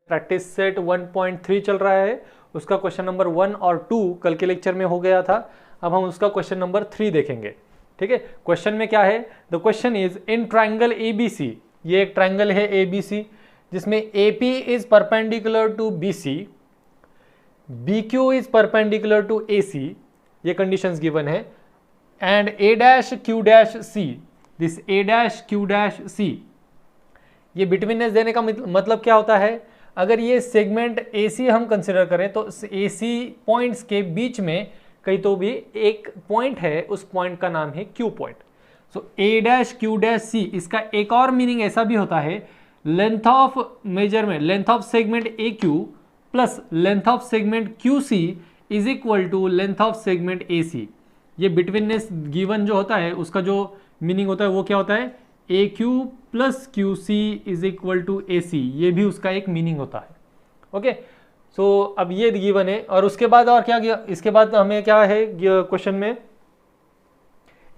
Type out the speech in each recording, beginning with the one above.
Practice set 1.3 चल रहा है, उसका क्वेश्चन नंबर 1 और 2 कल के लेक्चर में हो गया था। अब हम उसका क्वेश्चन नंबर 3 देखेंगे। ठीक है, क्वेश्चन में क्या है, the question is in triangle ABC, ये एक ट्राइंगल है एबीसी जिसमें AP is perpendicular to BC, BQ is perpendicular to AC, ये कंडीशंस गिवन है, and A dash Q dash C, this A dash Q dash C, ये betweenness देने का मतलब क्या होता है, अगर ये सेगमेंट AC हम कंसिडर करें तो AC पॉइंट्स के बीच में कहीं तो भी एक पॉइंट है, उस पॉइंट का नाम है Q point. So A dash Q dash C, इसका एक और मीनिंग ऐसा भी होता है, length of measurement, length of segment AQ plus length of segment QC is equal to length of segment AC। ये बिटवीननेस गिवन जो होता है उसका जो मीनिंग होता है वो क्या होता है, AQ plus QC is equal to AC, ये भी उसका एक मीनिंग होता है। ओके, सो अब ये गिवन है, और उसके बाद और क्या किया, इसके बाद हमें क्या है क्वेश्चन में,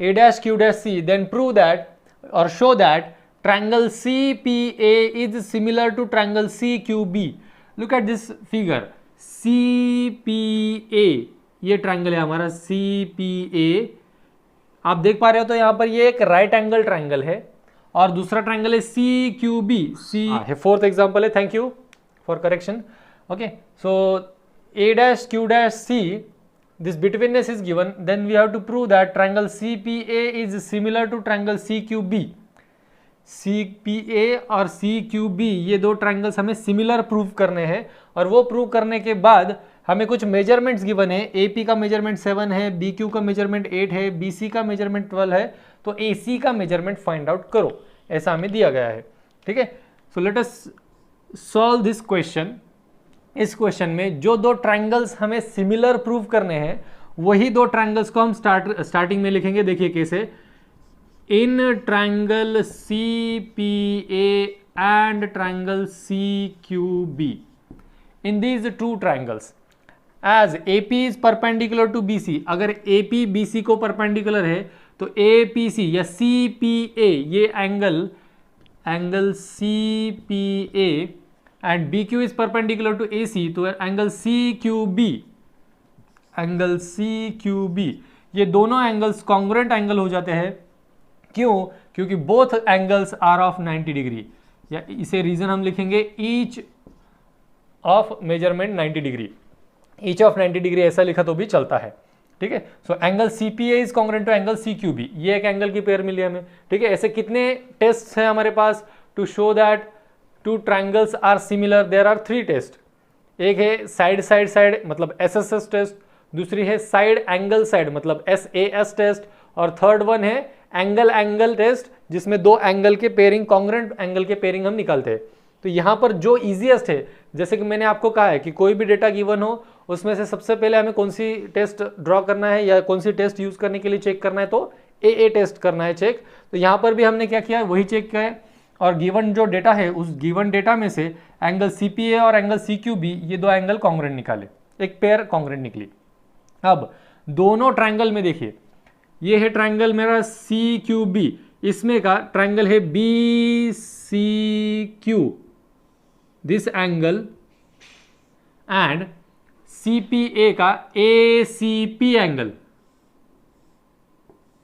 A dash Q dash C, then prove that और show that triangle CPA is similar to triangle CQB। Look at this figure, CPA, ये ट्रायंगल है हमारा CPA, आप देख पा रहे हो तो यहां पर ये एक राइट एंगल ट्रायंगल है, और दूसरा ट्रायंगल है CQB, फोर्थ एग्जांपल है, thank you for correction. Okay, so A dash Q dash C, this betweenness is given, then we have to prove that triangle CPA is similar to triangle CQB। CPA और CQB ये दो triangles हमें similar prove करने हैं, और वो prove करने के बाद हमें कुछ मेजरमेंट्स गिवन है, AP का मेजरमेंट 7 है, BQ का मेजरमेंट 8 है, BC का मेजरमेंट 12 है, तो AC का मेजरमेंट फाइंड आउट करो, ऐसा हमें दिया गया है। ठीक है, so let us solve this question. इस क्वेश्चन में जो दो ट्रायंगल्स हमें सिमिलर प्रूव करने हैं वही दो ट्रायंगल्स को हम स्टार्टिंग में लिखेंगे। देखिए कैसे, in triangle CPA and triangle CQB, in these two triangles as AP is perpendicular to BC, अगर AP BC को परपेंडिकुलर है तो APC या CPA, ये angle CPA and BQ is perpendicular to AC, तो एंगल CQB, ये दोनों angles congruent angle हो जाते हैं। क्यों? क्योंकि both angles are of 90 degree, या इसे रीजन हम लिखेंगे each of measurement 90 degree, each of 90 degree ऐसा लिखा तो भी चलता है। ठीक है, so angle CPA is congruent to angle CQB, ये एक एंगल की पेयर मिली हमें। ठीक है, ऐसे कितने टेस्ट हैं हमारे पास to show that two triangles are similar, there are 3 test. एक है साइड साइड साइड मतलब SSS टेस्ट, दूसरी है साइड एंगल साइड मतलब SAS टेस्ट, और थर्ड वन है एंगल एंगल टेस्ट जिसमें दो एंगल के पेयरिंग, कॉन्ग्रुएंट एंगल के पेयरिंग हम निकालते हैं। तो यहाँ पर जो इजीएस्ट है, जैसे कि मैंने आपको कहा है कि कोई भी डेटा गिवन हो उसमें से सबसे पहले हमें कौन सी टेस्ट ड्रॉ करना है या कौन सी टेस्ट यूज करने के लिए चेक करना है, तो AA टेस्ट करना है चेक। तो यहाँ पर भी हमने क्या किया, वही चेक किया है, और गिवन जो डेटा है उस गिवन डेटा में से एंगल CPA और एंगल CQB, ये दो एंगल कॉन्ग्रुएंट निकाले, एक पेयर कॉन्ग्रुएंट निकली। अब दोनों ट्रायंगल में देखिए, ये है ट्रायंगल मेरा CQB, इसमें का ट्रायंगल है BCQ, this angle, and CPA का ACP एंगल,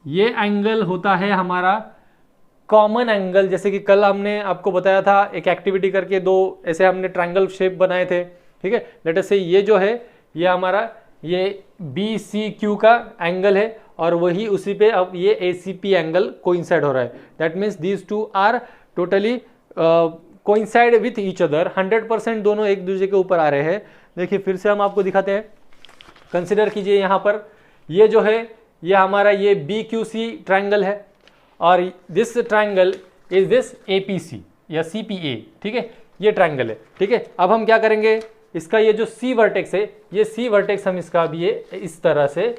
ये एंगल होता है हमारा कॉमन एंगल। जैसे कि कल हमने आपको बताया था एक एक्टिविटी करके, दो ऐसे हमने ट्रायंगल शेप बनाए थे। ठीक है, लेट अस से ये जो है ये हमारा ये BCQ का एंगल है, और वही उसी पे अब ये ACP एंगल कोइंसाइड हो रहा है। That means these two are totally coincide with each other, 100% दोनों एक दूसरे के ऊपर आ रहे हैं। देखिए फिर से हम आपको दिखाते हैं, कंसिडर कीजिए यहाँ पर ये जो है ये हमारा ये BQC ट्रायंगल है, और this triangle is this APC या CPA। ठीक है, ये ट्रायंगल है। ठीक है, अब हम क्या करेंगे, इसका ये जो C वर्टेक्स है, ये C वर्टेक्स हम इसका भी ये इस तरह से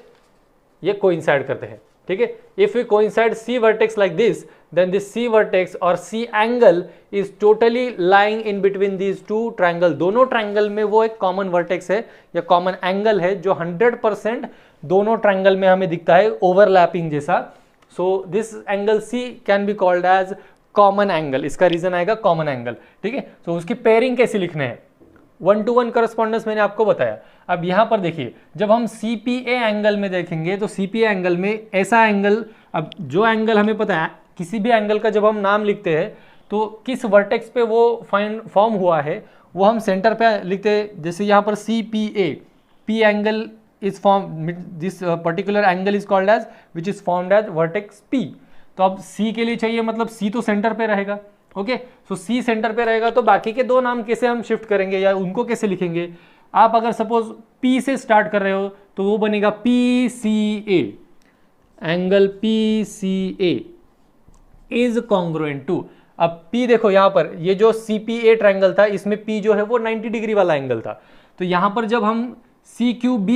ये कोइंसाइड करते हैं। ठीक है, if we coincide C vertex like this, then this C vertex और C angle is totally lying in between these two triangle। दोनों ट्रायंगल में वो एक कॉमन वर्टेक्स है या कॉमन एंगल है जो 100% दोनों ट्रायंगल में हमें दिखता है ओवरलैपिंग जैसा। So this angle C can be called as common angle, इसका रीजन आएगा कॉमन एंगल। ठीक है, सो उसकी पेयरिंग कैसे लिखने हैं, 1-to-1 करस्पॉन्डेंस मैंने आपको बताया। अब यहाँ पर देखिए, जब हम CPA एंगल में देखेंगे तो CPA एंगल में ऐसा एंगल, अब जो एंगल हमें पता है, किसी भी एंगल का जब हम नाम लिखते हैं तो किस वर्टेक्स पे वो फॉर्म हुआ है वो हम सेंटर पे लिखते हैं। जैसे यहाँ पर CPA, P angle is form, this particular angle is called as which is formed as vertex P। तो अब C के लिए चाहिए, मतलब C तो सेंटर पे रहेगा। ओके, सो C सेंटर पे रहेगा, तो बाकी के दो नाम कैसे हम शिफ्ट करेंगे या उनको कैसे लिखेंगे? आप अगर सपोज P से स्टार्ट कर रहे हो तो वो बनेगा PCA, angle PCA is congruent to. अब P देखो यहाँ पर, ये जो CPA ट्रायंगल था इसमें P जो है वो 90 डिग्री वाला एंगल था। तो यहाँ पर जब हम CQB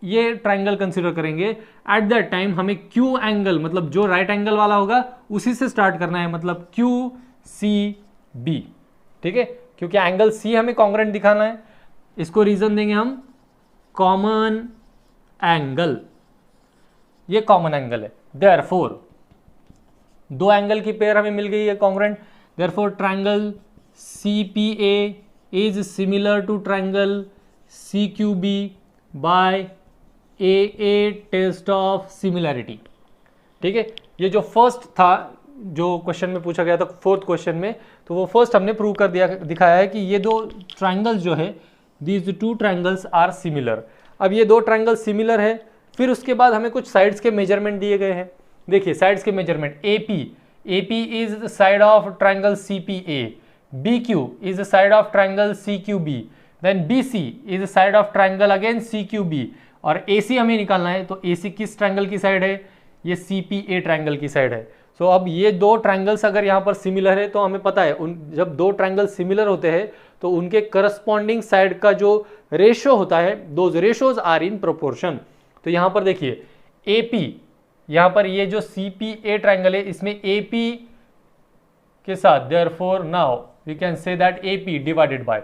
ये ट्रायंगल कंसीडर करेंगे, एट दैट टाइम हमें Q एंगल, मतलब जो राइट एंगल वाला होगा उसी से स्टार्ट करना है, मतलब QCB। ठीक है, क्योंकि एंगल C हमें कॉन्ग्रुएंट दिखाना है। इसको रीजन देंगे हम कॉमन एंगल, ये कॉमन एंगल है। देयरफॉर दो एंगल की पेयर हमें मिल गई है congruent. Therefore triangle CPA is similar to triangle CQB by AA test of similarity. ठीक है, ये जो फर्स्ट था जो क्वेश्चन में पूछा गया था, फोर्थ क्वेश्चन में, तो वो फर्स्ट हमने प्रूव कर दिया, दिखाया है कि ये दो ट्रायंगल्स जो है, these two triangles are similar. अब ये दो ट्रायंगल सिमिलर है, फिर उसके बाद हमें कुछ साइड्स के मेजरमेंट दिए गए हैं। देखिए साइड्स के measurement, AP is the side of triangle CPA, BQ is the side of triangle CQB, then BC is the side of triangle again CQB, और AC हमें निकालना है। तो AC किस ट्रायंगल की साइड है? ये CPA ट्रायंगल की साइड है। सो अब ये दो ट्रायंगल्स अगर यहाँ पर सिमिलर है तो हमें पता है जब दो ट्रायंगल सिमिलर होते हैं तो उनके करस्पॉन्डिंग साइड का जो रेशो होता है, those ratios are in proportion. तो यहाँ पर देखिए AP, यहाँ पर ये जो CPA ट्रायंगल है इसमें AP के साथ, therefore now we can say that AP divided by,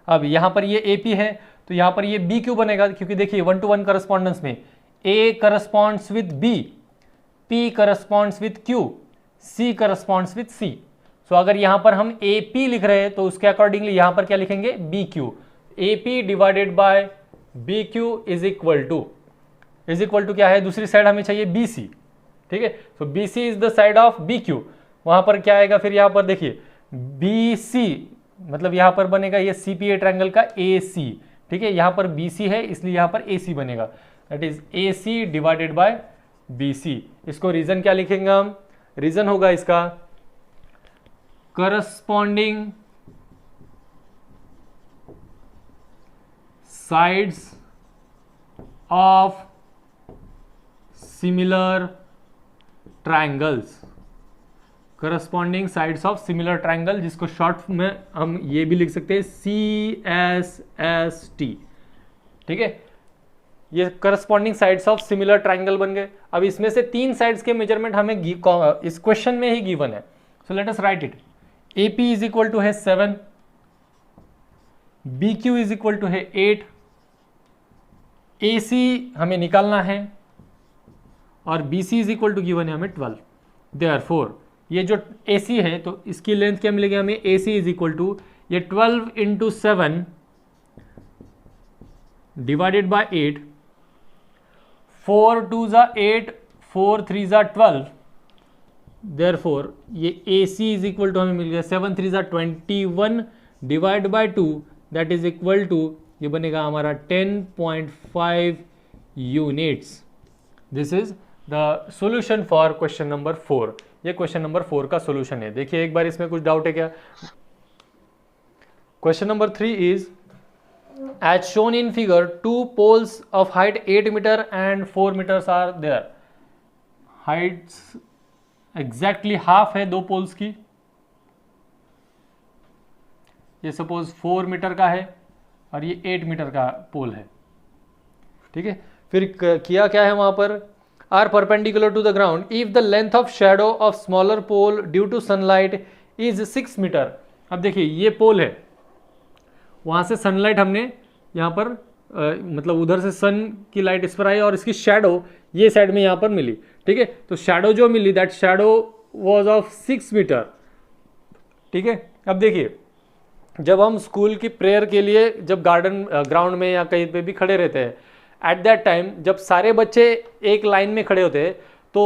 अब यहाँ पर ये AP है तो यहाँ पर ये BQ बनेगा, क्योंकि देखिए 1-to-1 करस्पॉन्डेंस में A corresponds with B, P corresponds with Q, C corresponds with C। सो अगर यहाँ पर हम AP लिख रहे हैं तो उसके अकॉर्डिंगली यहाँ पर क्या लिखेंगे? BQ। AP divided by BQ is equal to क्या है? दूसरी साइड हमें चाहिए BC। ठीक है, so BC is the side of BQ। वहां पर क्या आएगा फिर? यहाँ पर देखिए BC, मतलब यहाँ पर बनेगा ये CPA ट्रायंगल का AC। ठीक है, यहाँ पर BC है इसलिए यहाँ पर AC बनेगा, that is AC divided by BC। इसको रीजन क्या लिखेंगे हम? रीजन होगा इसका corresponding sides of similar triangles, corresponding sides of similar triangle, जिसको शॉर्ट में हम ये भी लिख सकते हैं CSST। ठीक है, ये corresponding sides of similar triangle बन गए। अब इसमें से तीन साइड्स के मेजरमेंट हमें इस क्वेश्चन में ही गिवन है, so let us write it. AP is equal to है 7, BQ इज इक्वल टू है 8, AC हमें निकालना है और BC is equal to given है हमें 12। देयरफॉर ये जो AC है तो इसकी लेंथ क्या मिलेगी हमें? AC इज इक्वल टू ये 12 इंटू 7 डिवाइडेड बाय 8, 4 2 ज़ा 8, 4 3 ज़ा 12। देयरफॉर ये AC इज इक्वल टू हमें मिल गया 7 3 ज़ा 21 divide by 2, that is equal to ये बनेगा हमारा 10.5 units. This is the solution for question number 4। ये क्वेश्चन नंबर 4 का सॉल्यूशन है। देखिए एक बार इसमें कुछ डाउट है क्या? Question number 3 is as shown in figure 2 poles of height 8 meter and 4 meters are there. Heights exactly half है दो पोल्स की। ये सपोज 4 मीटर का है और ये 8 मीटर का पोल है। ठीक है, फिर किया क्या है वहां पर? are perpendicular to the ground if the length of shadow of smaller pole due to sunlight is 6 meter. अब देखिए ये पोल है, वहां से सनलाइट हमने यहाँ पर मतलब उधर से सन की लाइट इस पर आई और इसकी शैडो ये साइड में यहाँ पर मिली। ठीक है, तो शैडो जो मिली that shadow was of 6 metre. ठीक है, अब देखिए जब हम स्कूल की प्रेयर के लिए जब गार्डन ग्राउंड में या कहीं पे भी खड़े रहते हैं, एट दैट टाइम जब सारे बच्चे एक लाइन में खड़े होते हैं तो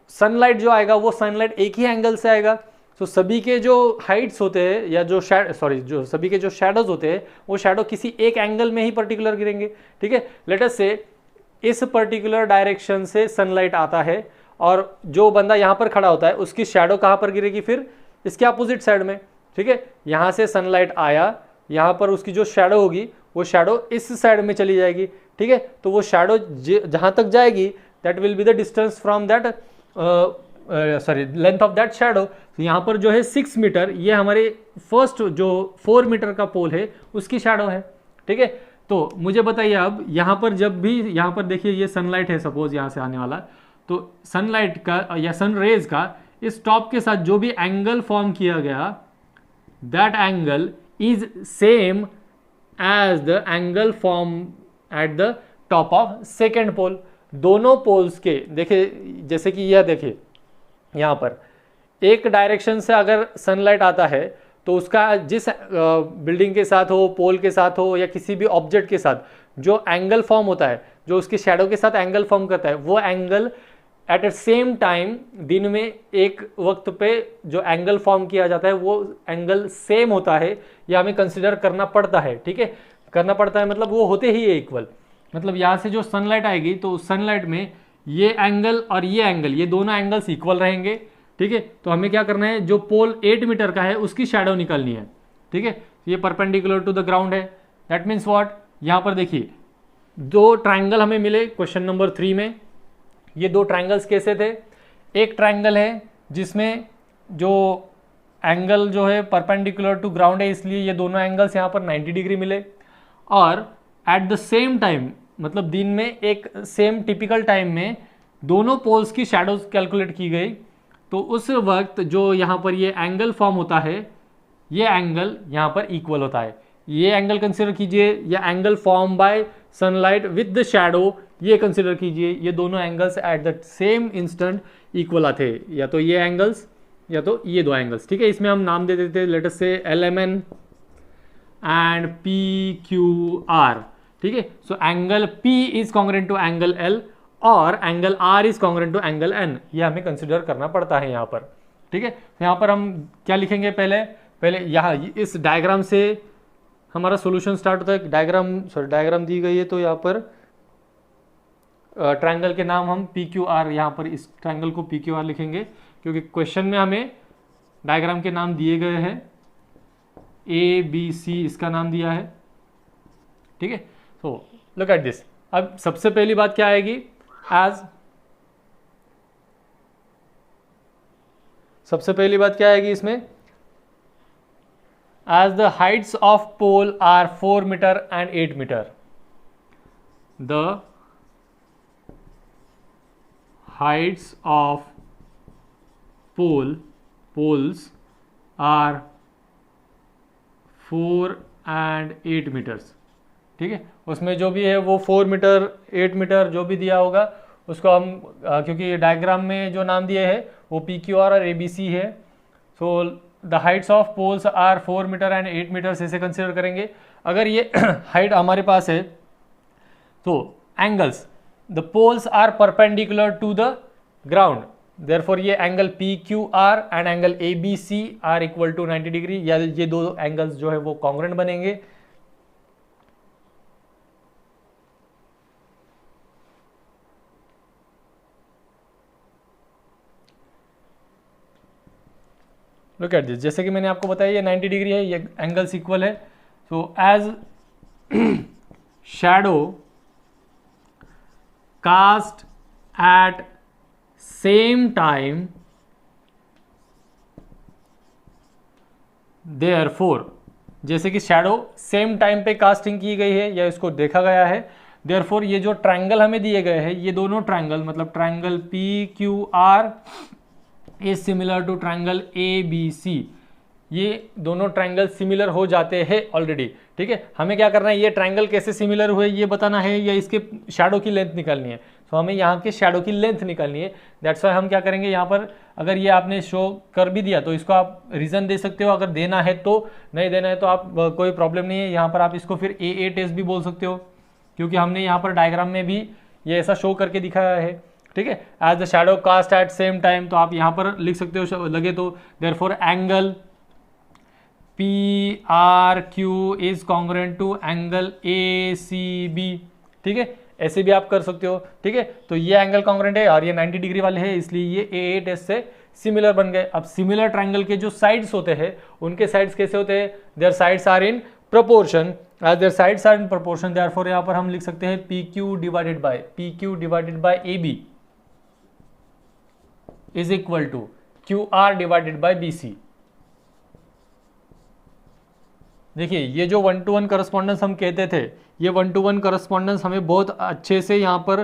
सनलाइट जो आएगा वो सनलाइट एक ही एंगल से आएगा। तो सभी के जो हाइट्स होते हैं या जो जो सभी के जो शैडोज होते हैं वो शैडो किसी एक एंगल में ही पर्टिकुलर गिरेंगे। ठीक है, लेट अस से इस पर्टिकुलर डायरेक्शन से सनलाइट आता है और जो बंदा यहाँ पर खड़ा होता है उसकी शैडो कहाँ पर गिरेगी, फिर इसके अपोजिट साइड में। ठीक है, यहाँ से सनलाइट आया, यहाँ पर उसकी जो शैडो होगी वो शैडो इस साइड में चली जाएगी। ठीक है, तो वो शैडो जहाँ तक जाएगी that will be the distance from that length of that shadow. तो यहाँ पर जो है 6 मीटर, ये हमारे फर्स्ट जो 4 मीटर का पोल है उसकी शैडो है। ठीक है, तो मुझे बताइए अब यहाँ पर जब भी यहाँ पर देखिए ये सनलाइट है सपोज यहाँ से आने वाला, तो सनलाइट का या सन रेज का इस टॉप के साथ जो भी एंगल फॉर्म किया गया that angle is same as the angle form at the top of second pole. दोनों पोल्स के देखिए, जैसे कि यह देखिए यहाँ पर एक डायरेक्शन से अगर सनलाइट आता है तो उसका जिस बिल्डिंग के साथ हो, पोल के साथ हो या किसी भी ऑब्जेक्ट के साथ जो एंगल फॉर्म होता है, जो उसके शैडो के साथ एंगल फॉर्म करता है, वो angle at the same time दिन में एक वक्त पे जो एंगल फॉर्म किया जाता है वो एंगल सेम होता है, या हमें कंसिडर करना पड़ता है। ठीक है, करना पड़ता है मतलब वो होते ही इक्वल। मतलब यहाँ से जो सनलाइट आएगी तो सनलाइट में ये एंगल और ये एंगल, ये दोनों एंगल्स इक्वल रहेंगे। ठीक है, तो हमें क्या करना है, जो पोल 8 मीटर का है उसकी शैडो निकालनी है। ठीक है, ये परपेंडिकुलर टू द ग्राउंड है, दैट मीन्स व्हाट, यहाँ पर देखिए 2 ट्राइंगल हमें मिले क्वेश्चन नंबर 3 में। ये 2 ट्राइंगल्स कैसे थे, एक ट्राइंगल है जिसमें जो एंगल जो है परपेंडिकुलर टू ग्राउंड है, इसलिए ये दोनों एंगल्स यहाँ पर 90 डिग्री मिले, और एट द सेम टाइम मतलब दिन में एक सेम टिपिकल टाइम में दोनों पोल्स की शैडोज कैलकुलेट की गई। तो उस वक्त जो यहाँ पर ये एंगल फॉर्म होता है, ये एंगल यहाँ पर इक्वल होता है। ये एंगल कंसिडर कीजिए, या angle form by sunlight with the shadow, ये कंसिडर कीजिए। ये दोनों angles at the same instant equal आते, या तो ये एंगल्स या तो ये 2 एंगल्स। ठीक है, इसमें हम नाम दे देते हैं, लेट अस से LMN एंड PQR। ठीक है, so angle P is congruent to angle L और angle R is congruent to angle N। ये हमें कंसिडर करना पड़ता है यहाँ पर। ठीक है, तो यहाँ पर हम क्या लिखेंगे, पहले यहाँ इस डायग्राम से हमारा सॉल्यूशन स्टार्ट होता है। डायग्राम दी गई है, तो यहाँ पर ट्रायंगल के नाम हम PQR, यहाँ पर इस ट्रायंगल को PQR लिखेंगे क्योंकि क्वेश्चन में हमें डायग्राम के नाम दिए गए हैं, ABC इसका नाम दिया है। ठीक है, सो लुक एट दिस। अब सबसे पहली बात क्या आएगी, सबसे पहली बात क्या आएगी इसमें, as the heights of pole are 4 meter and 8 meter, the heights of poles are 4 and 8 meters। ठीक है, उसमें जो भी है वो 4 मीटर 8 मीटर जो भी दिया होगा उसको हम क्योंकि डायग्राम में जो नाम दिए हैं वो PQR और ABC है, so the heights of poles are 4 metre and 8 metres ऐसे कंसिडर करेंगे। अगर ये हाइट हमारे पास है तो angles, the poles are perpendicular to the ground, therefore ये angle PQR and angle ABC are equal to 90 degree, या ये 2 एंगल्स जो है वो कॉन्ग्रुएंट बनेंगे। लुक एट दिस, जैसे कि मैंने आपको बताया ये 90 डिग्री है, ये एंगल्स इक्वल है। So as shadow cast at same time, therefore, जैसे कि शैडो सेम टाइम पे कास्टिंग की गई है या इसको देखा गया है, देयरफॉर ये जो ट्रायंगल हमें दिए गए हैं, ये दोनों ट्रायंगल मतलब triangle PQR is similar to triangle ABC, ये दोनों ट्रायंगल सिमिलर हो जाते हैं ऑलरेडी। ठीक है, हमें क्या करना है, ये ट्रायंगल कैसे सिमिलर हुए ये बताना है या इसके शैडो की लेंथ निकालनी है। सो हमें यहाँ के शैडो की लेंथ निकालनी है। दैट्स वाई हम क्या करेंगे, यहाँ पर अगर ये आपने शो कर भी दिया तो इसको आप रीज़न दे सकते हो, अगर देना है तो, नहीं देना है तो आप कोई प्रॉब्लम नहीं है। यहाँ पर आप इसको फिर AA टेस्ट भी बोल सकते हो, क्योंकि हमने यहाँ पर डायग्राम में भी ये ऐसा शो करके दिखाया है, ठीक है। As the shadow cast at same time, तो आप यहाँ पर लिख सकते हो लगे तो, therefore angle PRQ is congruent to angle ACB, ठीक है, ऐसे भी आप कर सकते हो, ठीक है। तो ये एंगल कॉन्ग्रुएंट है और ये 90 डिग्री वाले हैं, इसलिए ये AA टेस्ट से सिमिलर बन गए। अब सिमिलर ट्रायंगल के जो साइड्स होते हैं उनके साइड्स कैसे होते हैं, their sides are in proportion, as their sides are in proportion, therefore यहाँ पर हम लिख सकते हैं PQ divided by AB is equal to QR divided by BC। देखिए ये जो 1-to-1 करस्पॉन्डेंस हम कहते थे, ये 1-to-1 करस्पॉन्डेंस हमें बहुत अच्छे से यहाँ पर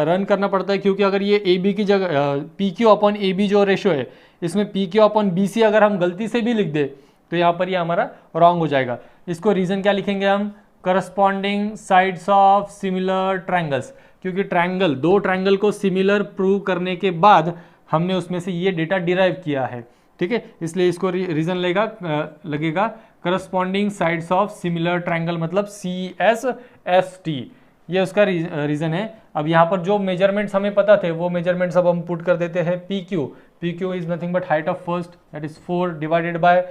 रन करना पड़ता है, क्योंकि अगर ये AB की जगह PQ अपॉन AB जो रेशो है, इसमें PQ अपॉन BC अगर हम गलती से भी लिख दे तो यहाँ पर ये हमारा रॉन्ग हो जाएगा। इसको रीज़न क्या लिखेंगे हम, corresponding sides of similar triangles, क्योंकि ट्रायंगल, दो ट्रायंगल को सिमिलर प्रूव करने के बाद हमने उसमें से ये डेटा डिराइव किया है, ठीक है, इसलिए इसको रीज़न लगेगा corresponding sides of similar triangle, मतलब CSST, ये उसका रीज़न है। अब यहाँ पर जो मेजरमेंट्स हमें पता थे वो मेजरमेंट्स अब हम पुट कर देते हैं। PQ is nothing but height of first, that is 4 divided by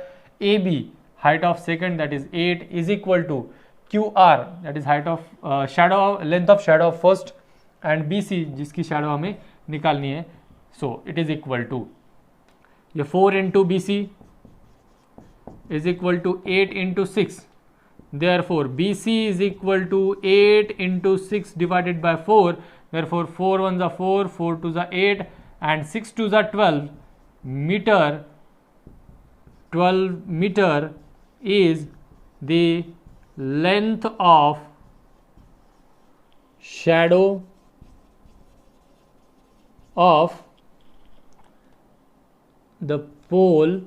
AB, height of second, that is 8, is equal to QR, that is height of shadow, length of shadow of first, and BC जिसकी shadow हमें निकालनी है। So it is equal to, ये 4 into BC is equal to 8 into 6, therefore BC is equal to 8 into 6 divided by 4, therefore 4 1s are 4, 4 2s are 8 and 6 2s are 12 meter. 12 meter is the length of shadow of the pole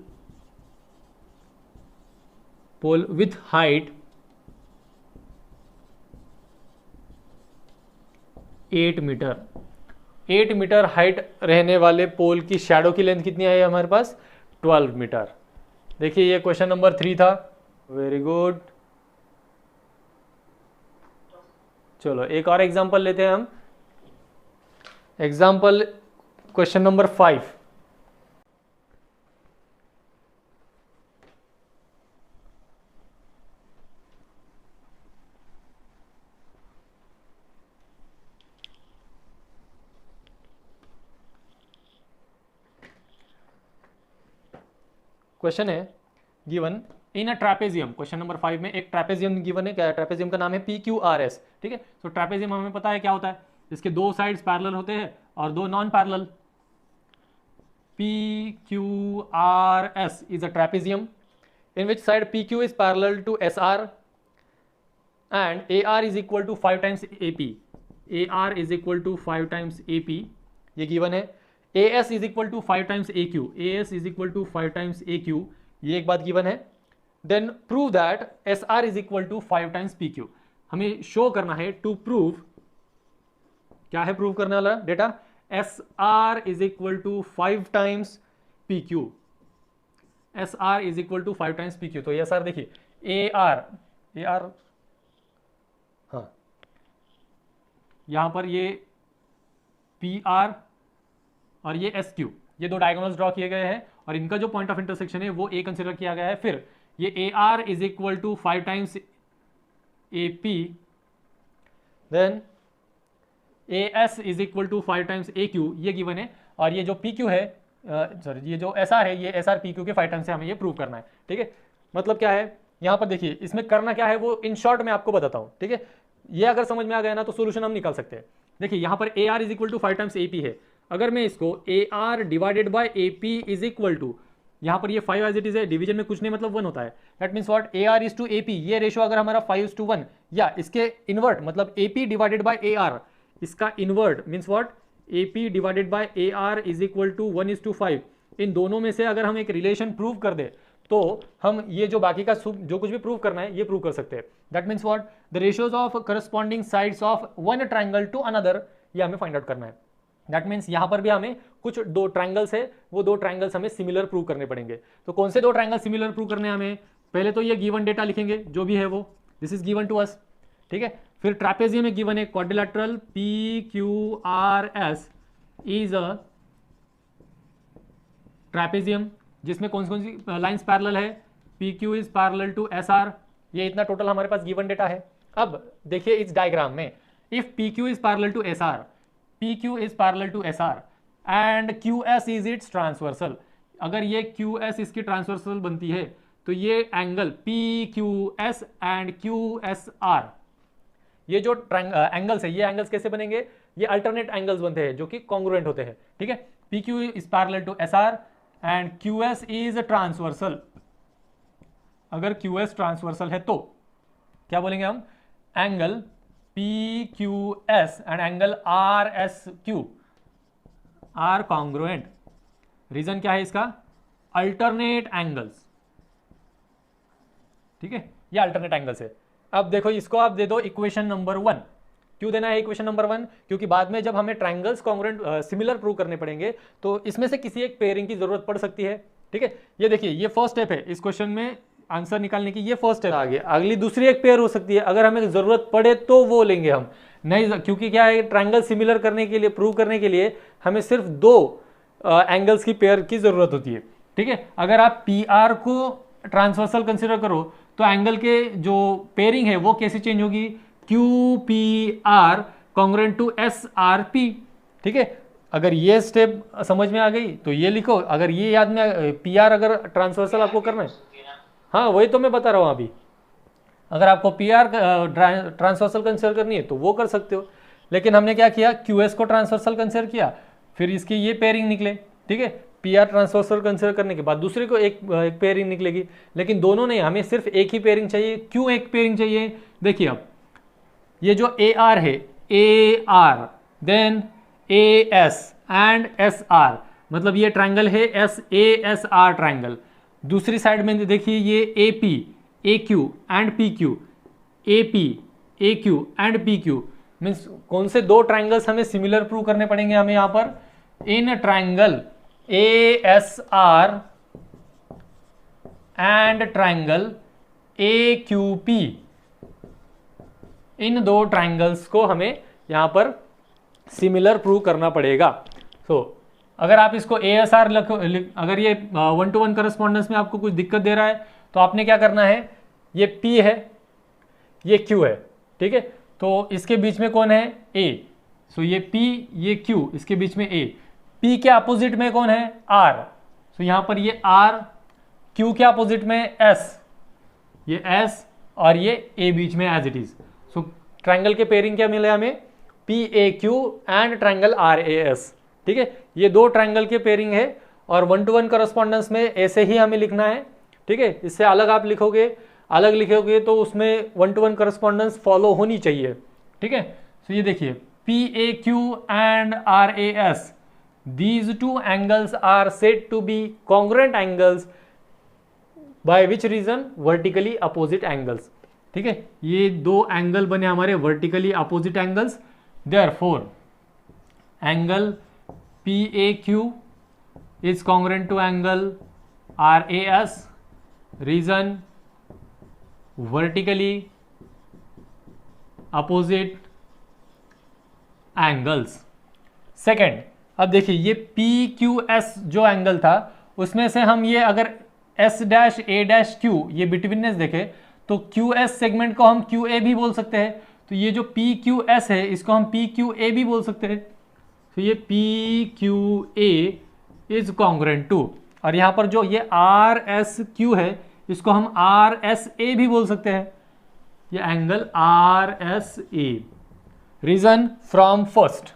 with height 8 meter. 8 meter height रहने वाले पोल की shadow की length कितनी आई हमारे पास, 12 metre. देखिए ये question number 3 था। Very good. चलो एक और एग्जांपल लेते हैं हम। Example question number 5। क्वेश्चन है given in a trapezium. Question number 5 में एक ट्रैपेजियम गिवन है। क्या ट्रैपेजियम का नाम है PQRS, ठीक है। तो ट्रैपेजियम हमें पता है क्या होता है, इसके दो साइड्स पैरेलल होते हैं और दो non parallel. PQRS is a trapezium in which side PQ is parallel to SR and AR is equal to 5 times AP। AR is equal to 5 times AP, ये गिवन है। AS is equal to 5 times AQ, AS is equal to 5 times AQ, ये एक बात given है। Then prove that SR is equal to 5 times PQ। हमें show करना है to prove, क्या है प्रूव करने वाला data, SR is equal to 5 times PQ। SR is equal to 5 times PQ। तो SR देखिए AR हाँ, यहां पर ये PR और ये SQ, ये दो डायगोनल्स ड्रॉ किए गए हैं और इनका जो पॉइंट ऑफ इंटरसेक्शन है वो A कंसिडर किया गया है। फिर ये AR is equal to 5 times AP, then AS is equal to 5 times AQ, ये गिवन है। और ये जो PQ है, सॉरी ये जो SR है, ये SR PQ के 5 टाइम्स से हमें ये प्रूव करना है, ठीक है। मतलब क्या है यहाँ पर देखिए, इसमें करना क्या है वो इन शॉर्ट में आपको बताता हूँ, ठीक है। ये अगर समझ में आ गया ना तो सोल्यूशन हम निकाल सकते हैं। देखिए यहाँ पर AR is equal to 5 times AP है। अगर मैं इसको AR divided by AP is equal to, यहाँ पर ये 5 एज इट इज है, डिवीजन में कुछ नहीं मतलब 1 होता है। That means what, AR is to AP, ये रेशो अगर हमारा 5:1 या इसके इन्वर्ट मतलब AP डिवाइडेड बाय AR, इसका invert means what, AP divided by AR is equal to 1:5। इन दोनों में से अगर हम एक रिलेशन प्रूव कर दे तो हम ये जो बाकी का जो कुछ भी प्रूव करना है ये प्रूव कर सकते हैं। That means what, the ratios of corresponding sides of one triangle to another ये हमें फाइंड आउट करना है। दैट मीन्स यहाँ पर भी हमें कुछ दो ट्राइंगल्स है, वो दो ट्राइंगल्स हमें सिमिलर प्रूव करने पड़ेंगे। तो कौन से दो ट्राइंगल सिमिलर प्रूव करने हैं हमें? पहले तो ये गिवन डेटा लिखेंगे जो भी है वो, this is given to us, ठीक है। फिर ट्रैपेजियम में गिवन है quadrilateral PQRS is a trapezium जिसमें कौन सी लाइंस पैरेलल है? PQ is parallel to SR। ये इतना टोटल हमारे पास गिवन डेटा है। अब देखिए इस डायग्राम में, if PQ is parallel to SR, PQ is parallel to SR and QS is its transversal, अगर ये QS इसकी ट्रांसवर्सल बनती है तो ये एंगल PQS एंड QSR, ये जो एंगल्स है, ये एंगल्स कैसे बनेंगे? ये अल्टरनेट एंगल्स बनते हैं जो कि कॉन्ग्रुएंट होते हैं, ठीक है। PQ is parallel to SR and QS is transversal. अगर QS ट्रांसवर्सल है तो क्या बोलेंगे हम? Angle PQS and angle RSQ are congruent। Reason क्या है इसका? अल्टरनेट एंगल्स, ठीक है, ये अल्टरनेट एंगल्स है। अब देखो इसको आप दे दो इक्वेशन नंबर 1। क्यों देना है इक्वेशन नंबर 1? क्योंकि बाद में जब हमें ट्राइंगल्स कॉन्ग्रुएंट सिमिलर प्रूव करने पड़ेंगे तो इसमें से किसी एक पेयरिंग की जरूरत पड़ सकती है, ठीक है। ये देखिए ये फर्स्ट स्टेप है इस क्वेश्चन में आंसर निकालने की, ये फर्स्ट स्टेप। आगे अगली दूसरी एक पेयर हो सकती है, अगर हमें जरूरत पड़े तो वो लेंगे हम, नहीं, क्योंकि क्या है, ट्राइंगल सिमिलर करने के लिए, प्रूव करने के लिए हमें सिर्फ दो एंगल्स की पेयर की जरूरत होती है, ठीक है। अगर आप PR को ट्रांसवर्सल कंसिडर करो तो एंगल के जो पेयरिंग है वो कैसे चेंज होगी? QPR कॉन्ग्रुएंट टू SRP, ठीक है। अगर ये स्टेप समझ में आ गई तो ये लिखो, अगर ये याद में PR अगर ट्रांसवर्सल आपको करना है, हाँ वही तो मैं बता रहा हूँ अभी, अगर आपको PR ट्रांसवर्सल कंसिडर करनी है तो वो कर सकते हो। लेकिन हमने क्या किया? QS को ट्रांसवर्सल कंसिडर किया, फिर इसकी ये पेयरिंग निकले, ठीक है। PR ट्रांसवर्सल कंसिडर करने के बाद दूसरे को एक पेयरिंग निकलेगी, लेकिन दोनों नहीं, हमें सिर्फ एक ही पेयरिंग चाहिए। क्यों एक पेयरिंग चाहिए? देखिए अब ये जो AR है, AR then AS and SR, मतलब ये ट्राइंगल है SASR ट्राइंगल। दूसरी साइड में देखिए ये AP, AQ and PQ, AP, AQ and PQ, means कौन से दो ट्राइंगल्स हमें सिमिलर प्रूव करने पड़ेंगे हमें यहां पर? In triangle ASR and triangle AQP, इन दो ट्राइंगल्स को हमें यहां पर सिमिलर प्रूव करना पड़ेगा। तो अगर आप इसको ASR अगर ये 1-to-1 करस्पॉन्डेंस में आपको कुछ दिक्कत दे रहा है तो आपने क्या करना है? ये P है, ये Q है, ठीक है। तो इसके बीच में कौन है? A। सो ये P, ये Q, इसके बीच में A। P के अपोजिट में कौन है? R। सो यहां पर ये R, Q के अपोजिट में S, ये S और ये A बीच में as it is. So triangle के पेयरिंग क्या मिले हमें? PAQ एंड ट्राइंगल RAS, ठीक है। ये दो ट्राइंगल के पेयरिंग है और 1-to-1 करस्पॉन्डेंस में ऐसे ही हमें लिखना है, ठीक है। इससे अलग आप अलग लिखोगे तो उसमें 1-to-1 करस्पॉन्डेंस फॉलो होनी चाहिए, ठीक है। तो ये देखिए PAQ and RAS, these two angles are said to be congruent angles by which reason? vertically opposite angles, ठीक है। ये दो एंगल बने हमारे vertically opposite angles, therefore angle PAQ is congruent to angle RAS, reason vertically opposite angles। Second, अब देखिए ये PQS जो एंगल था उसमें से हम ये अगर S', A', ये बिटवीननेस देखें तो QS सेगमेंट को हम QA भी बोल सकते हैं। तो ये जो PQS है इसको हम PQA भी बोल सकते हैं। तो ये PQA इज कॉन्ग्रुएंट टू, और यहां पर जो ये RSQ है इसको हम RSA भी बोल सकते हैं, ये angle RSA। Reason from first,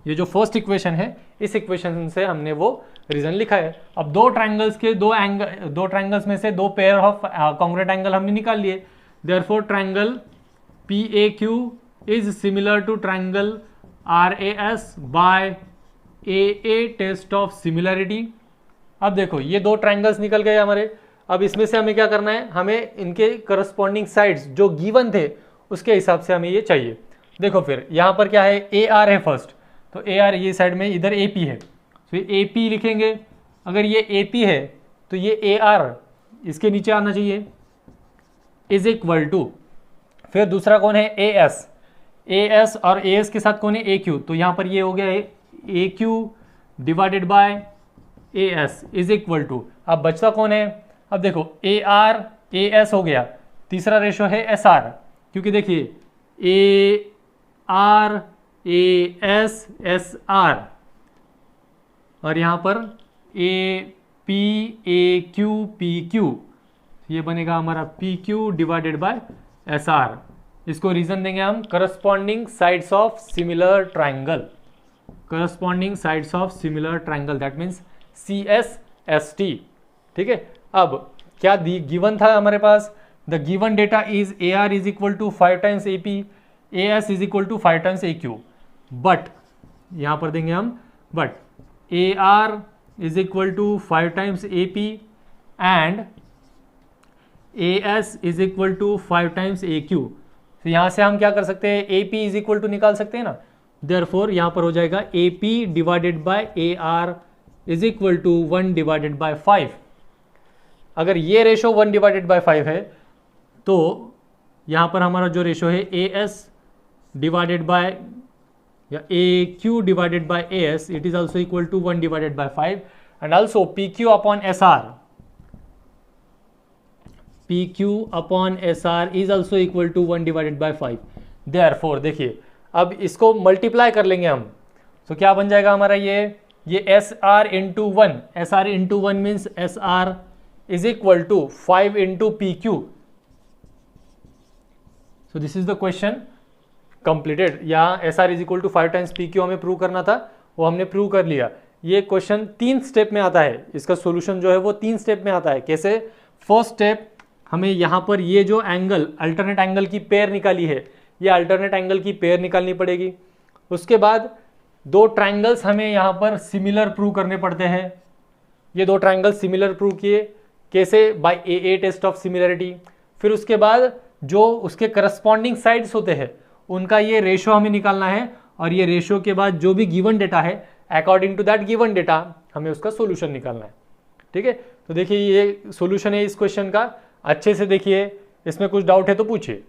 ये जो फर्स्ट इक्वेशन है इस इक्वेशन से हमने वो रीजन लिखा है। अब दो ट्राइंगल्स में से दो पेयर ऑफ कॉन्ग्रुएंट एंगल हमने निकाल लिए, therefore triangle PAQ is similar to triangle RAS by AA test of similarity. अब देखो ये दो ट्राइंगल्स निकल गए हमारे। अब इसमें से हमें क्या करना है? हमें इनके करस्पॉन्डिंग साइड्स जो गिवन थे उसके हिसाब से हमें ये चाहिए। देखो फिर यहाँ पर क्या है, ए आर है फर्स्ट, तो ए आर ये साइड में इधर ए पी है, तो ए पी लिखेंगे। अगर ये ए पी है तो ये ए आर इसके नीचे आना चाहिए, इज इक्वल टू, फिर दूसरा कौन है, ए एस, ए एस और ए एस के साथ कौन है, ए क्यू, तो यहाँ पर ये हो गया है A Q divided by A S is equal to, अब बचता कौन है, अब देखो ए आर ए एस हो गया, तीसरा रेशो है एस आर, क्योंकि देखिए A R A S S R, और यहाँ पर A P A Q P Q, ये बनेगा हमारा P Q divided by S R. इसको रीजन देंगे हम corresponding sides of similar triangle, corresponding sides of similar triangle, that means C S S T. ठीक है, अब क्या गिवन था हमारे पास, the given data is A R is equal to 5 times A P, A S is equal to 5 times A Q, but यहां पर देंगे हम but A R is equal to 5 times A P and A S is equal to 5 times A Q. तो यहां से हम क्या कर सकते हैं, A P is equal to निकाल सकते हैं ना, देयरफॉर यहां पर हो जाएगा A P divided by A R is equal to 1 divided by 5। अगर ये रेशो 1 डिवाइडेड बाय 5 है तो यहां पर हमारा जो रेशो है ए एस डिवाइडेड बाय या A Q divided by A S, it is also equal to 1 divided by 5 and also P Q upon S R, P Q upon S R is also equal to 1 divided by 5। Therefore देखिए अब इसको multiply कर लेंगे हम, तो क्या बन जाएगा हमारा ये S R into 1, S R into 1 means S R is equal to 5 into P Q. So this is the question completed. यहाँ S R is equal to 5 times P Q हमें प्रूव करना था, वो हमने प्रूव कर लिया। ये question 3 step में आता है, इसका सोल्यूशन जो है वो 3 स्टेप में आता है। कैसे, फर्स्ट स्टेप हमें यहाँ पर ये जो एंगल अल्टरनेट एंगल की पेयर निकाली है, ये अल्टरनेट एंगल की पेयर निकालनी पड़ेगी। उसके बाद 2 ट्राइंगल्स हमें यहाँ पर सिमिलर प्रूव करने पड़ते हैं। ये 2 ट्राइंगल सिमिलर प्रूव किए कैसे, by A test of similarity. फिर उसके बाद जो उसके करस्पॉन्डिंग साइड्स होते हैं उनका ये रेशो हमें निकालना है, और ये रेशो के बाद जो भी गिवन डेटा है according to that given data हमें उसका सोल्यूशन निकालना है। ठीक है, तो देखिए ये सोल्यूशन है इस क्वेश्चन का, अच्छे से देखिए, इसमें कुछ डाउट है तो पूछिए।